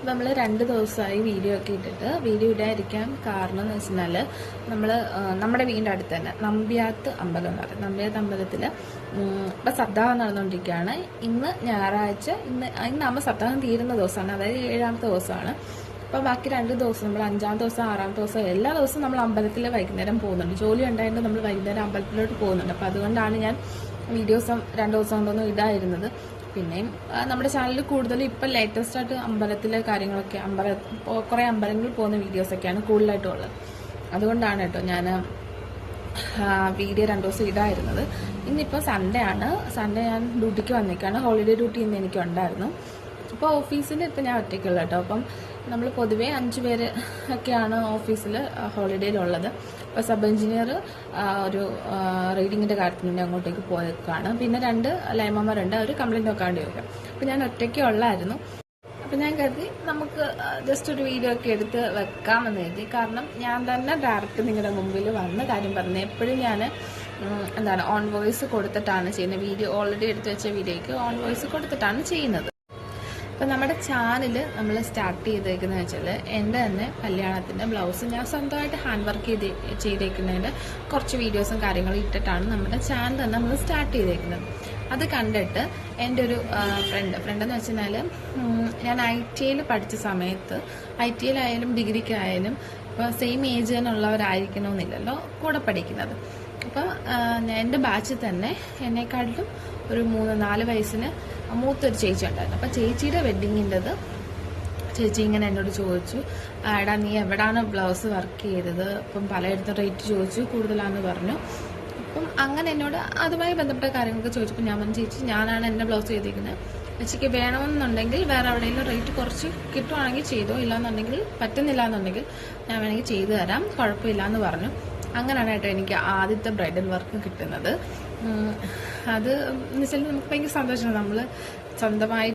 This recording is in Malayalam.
നമ്മൾ 2 ദിവസമായി വീഡിയോ ഒക്കെ ഇട്ടിട്ട് വീഡിയോ ഇടാതിരിക്കാൻ കാരണം എന്ന് വെച്ചാൽ നമ്മുടെ വീടിൻ്റെ അടുത്ത് തന്നെ നമ്പ്യാത്ത് അമ്പലം എന്ന് പറയും. നമ്പ്യാത്ത് അമ്പലത്തിൽ ഇപ്പം സപ്താഹം നടന്നുകൊണ്ടിരിക്കുകയാണ്. ഇന്ന് ഞായറാഴ്ച, ഇന്നാകുമ്പോൾ സപ്താഹം തീരുന്ന ദിവസമാണ്, അതായത് 7ാമത്തെ ദിവസമാണ്. അപ്പോൾ ബാക്കി 2 ദിവസം നമ്മൾ 5ാം ദിവസം 6ാമത്തെ ദിവസം എല്ലാ ദിവസവും നമ്മൾ അമ്പലത്തിൽ വൈകുന്നേരം പോകുന്നുണ്ട്. ജോലി ഉണ്ടായിട്ട് നമ്മൾ വൈകുന്നേരം അമ്പലത്തിലോട്ട് പോകുന്നുണ്ട്. അപ്പോൾ അതുകൊണ്ടാണ് ഞാൻ വീഡിയോസ് 2 ദിവസം കൊണ്ടൊന്നും ഇടായിരുന്നത്. പിന്നെയും നമ്മുടെ ചാനലിൽ കൂടുതലും ഇപ്പം ലേറ്റസ്റ്റ് ആയിട്ട് അമ്പലത്തിലെ കാര്യങ്ങളൊക്കെ കുറേ അമ്പലങ്ങളിൽ പോകുന്ന വീഡിയോസൊക്കെയാണ് കൂടുതലായിട്ടും ഉള്ളത്. അതുകൊണ്ടാണ് കേട്ടോ ഞാൻ വീഡിയോ 2 ദിവസം ഇടായിരുന്നത്. ഇന്നിപ്പോൾ സൺഡേ ആണ്. സൺഡേ ഞാൻ ഡ്യൂട്ടിക്ക് വന്നേക്കാണ്. ഹോളിഡേ ഡ്യൂട്ടി ഇന്ന് എനിക്കുണ്ടായിരുന്നു. അപ്പോൾ ഓഫീസിൽ ഇപ്പം ഞാൻ ഒറ്റയ്ക്കുള്ള കേട്ടോ. അപ്പം നമ്മൾ പൊതുവേ 5 പേര് ഒക്കെയാണ് ഓഫീസിൽ ഹോളിഡേയിലുള്ളത്. അപ്പോൾ സബ് എഞ്ചിനീയർ ഒരു റീഡിങ്ങിൻ്റെ കാര്യത്തിന് വേണ്ടി അങ്ങോട്ടേക്ക് പോയേക്കാണ്. പിന്നെ 2 ലൈമമാരുണ്ട്, അവർ കംപ്ലൈൻറ്റ് നോക്കാണ്ട് ചോദിക്കാം. അപ്പോൾ ഞാൻ ഒറ്റയ്ക്കുള്ളായിരുന്നു. അപ്പോൾ ഞാൻ കരുതി നമുക്ക് ജസ്റ്റ് ഒരു വീഡിയോ ഒക്കെ എടുത്ത് വെക്കാമെന്ന് കരുതി. കാരണം ഞാൻ തന്നെ ഡയറക്റ്റ് നിങ്ങളുടെ മുമ്പിൽ വന്ന് കാര്യം പറഞ്ഞത്. എപ്പോഴും ഞാൻ ഓൺ വോയിസ് കൊടുത്തിട്ടാണ് ചെയ്യുന്നത്. വീഡിയോ ഓൾറെഡി എടുത്ത് വെച്ച വീഡിയോയ്ക്ക് ഓൺ വോയിസ് കൊടുത്തിട്ടാണ് ചെയ്യുന്നത്. അപ്പോൾ നമ്മുടെ ചാനൽ നമ്മൾ സ്റ്റാർട്ട് ചെയ്തേക്കുന്നത് വെച്ചാൽ എൻ്റെ തന്നെ കല്യാണത്തിൻ്റെ ബ്ലൗസ് ഞാൻ സ്വന്തമായിട്ട് ഹാൻഡ് വർക്ക് ചെയ്തേക്കുന്നതിൻ്റെ കുറച്ച് വീഡിയോസും കാര്യങ്ങളും ഇട്ടിട്ടാണ് നമ്മുടെ ചാനൽ തന്നെ നമ്മൾ സ്റ്റാർട്ട് ചെയ്തേക്കുന്നത്. അത് കണ്ടിട്ട് എൻ്റെ ഒരു ഫ്രണ്ടെന്ന് വെച്ചാൽ ഞാൻ IT പഠിച്ച സമയത്ത് IT ഡിഗ്രിക്കായാലും ഇപ്പോൾ സെയിം ഏജ് തന്നെയുള്ളവരായിരിക്കണമെന്നില്ലല്ലോ കൂടെ പഠിക്കുന്നത്. അപ്പോൾ എൻ്റെ ബാച്ചിൽ തന്നെ എന്നെക്കാട്ടിലും ഒരു 3-4 വയസ്സിന് മൂത്തൊരു ചേച്ചി ഉണ്ടായിരുന്നു. അപ്പോൾ ചേച്ചിയുടെ വെഡ്ഡിങ്ങിൻ്റെത് ചേച്ചി ഇങ്ങനെ എന്നോട് ചോദിച്ചു, എടാ നീ എവിടെയാണ് ബ്ലൗസ് വർക്ക് ചെയ്തത്? അപ്പം പലയിടത്തും റേറ്റ് ചോദിച്ചു, കൂടുതലാണെന്ന് പറഞ്ഞു. അപ്പം അങ്ങനെ എന്നോട് അതുമായി ബന്ധപ്പെട്ട കാര്യങ്ങളൊക്കെ ചോദിച്ചപ്പോൾ ഞാൻ പറഞ്ഞു, ചേച്ചി ഞാനാണ് എൻ്റെ ബ്ലൗസ് ചെയ്തിരിക്കുന്നത്, ചേച്ചിക്ക് വേണമെന്നുണ്ടെങ്കിൽ വേറെ എവിടെയെങ്കിലും റേറ്റ് കുറച്ച് കിട്ടുവാണെങ്കിൽ ചെയ്തോ, ഇല്ലാന്നുണ്ടെങ്കിൽ പറ്റുന്നില്ല എന്നുണ്ടെങ്കിൽ ഞാൻ വേണമെങ്കിൽ ചെയ്തു തരാം, കുഴപ്പമില്ല എന്ന് പറഞ്ഞു. അങ്ങനെയാണ് കേട്ടോ എനിക്ക് ആദ്യത്തെ ബ്രൈഡൽ വർക്ക് കിട്ടുന്നത്. അത് എന്ന് വെച്ചാൽ നമുക്ക് ഭയങ്കര സന്തോഷമാണ്. നമ്മൾ സ്വന്തമായി